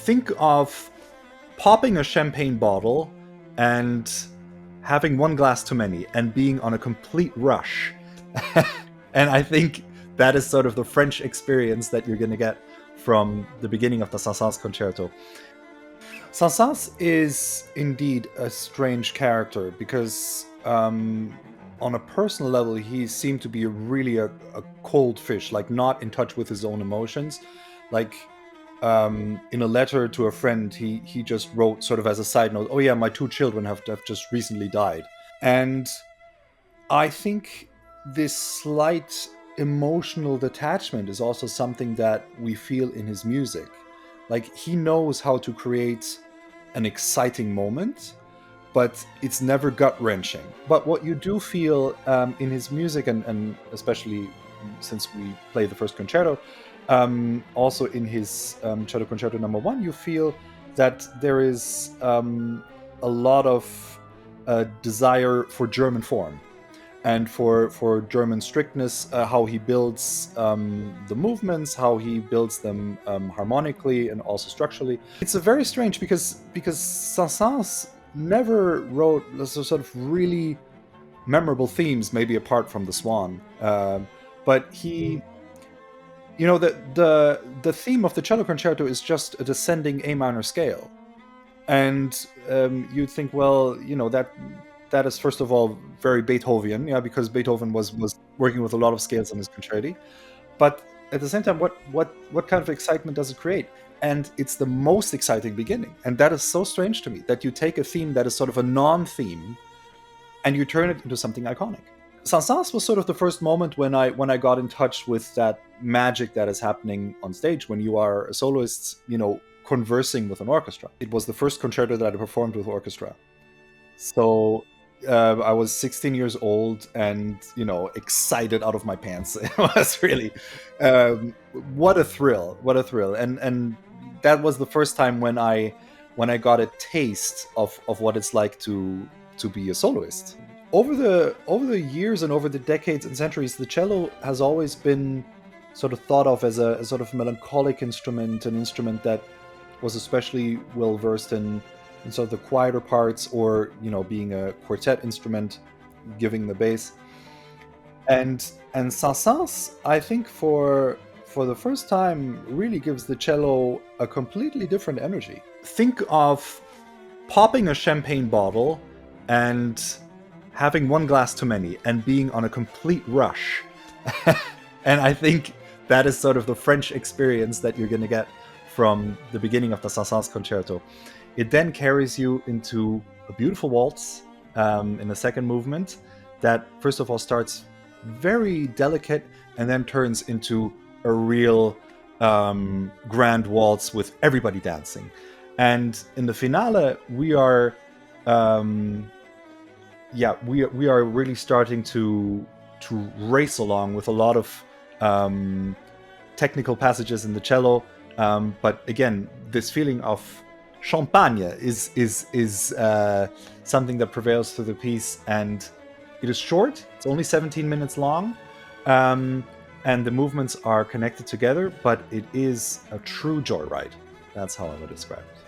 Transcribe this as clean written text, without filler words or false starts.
Think of popping a champagne bottle and having one glass too many and being on a complete rush. And I think that is sort of the French experience that you're going to get from the beginning of the Saint-Saëns concerto. Saint-Saëns is indeed a strange character because on a personal level, he seemed to be really a cold fish, like not in touch with his own emotions. Like in a letter to a friend, he just wrote sort of as a side note, "Oh yeah, my two children have just recently died." And I think this slight emotional detachment is also something that we feel in his music. Like he knows how to create an exciting moment, but it's never gut-wrenching. But what you do feel in his music, and especially since we play the first concerto, also in his cello concerto number 1, you feel that there is a lot of desire for German form and for German strictness, how he builds the movements, how he builds them harmonically and also structurally. It's a very strange because Saint-Saëns never wrote sort of really memorable themes, maybe apart from the Swan. But he, the theme of the cello concerto is just a descending A minor scale, and you'd think, well, that is first of all very Beethoven, yeah, because Beethoven was working with a lot of scales in his concerti. But at the same time, what kind of excitement does it create? And it's the most exciting beginning, and that is so strange to me, that you take a theme that is sort of a non-theme and you turn it into something iconic. Saint-Saëns was sort of the first moment when I got in touch with that magic that is happening on stage when you are a soloist, conversing with an orchestra. It was the first concerto that I performed with orchestra. So I was 16 years old and, excited out of my pants. It was really, what a thrill. And that was the first time when I got a taste of what it's like to be a soloist. Over the years and over the decades and centuries, the cello has always been sort of thought of as a sort of melancholic instrument, an instrument that was especially well versed in sort of the quieter parts, or being a quartet instrument, giving the bass. And Saint-Saëns, I think for the first time, really gives the cello a completely different energy. Think of popping a champagne bottle and having one glass too many and being on a complete rush. And I think that is sort of the French experience that you're going to get from the beginning of the Saint-Saëns concerto. It then carries you into a beautiful waltz in the second movement that, first of all, starts very delicate and then turns into a real grand waltz with everybody dancing. And in the finale, we are really starting to race along with a lot of technical passages in the cello. But again, this feeling of champagne is something that prevails through the piece, and it is short. It's only 17 minutes long, and the movements are connected together, but it is a true joyride. That's how I would describe it.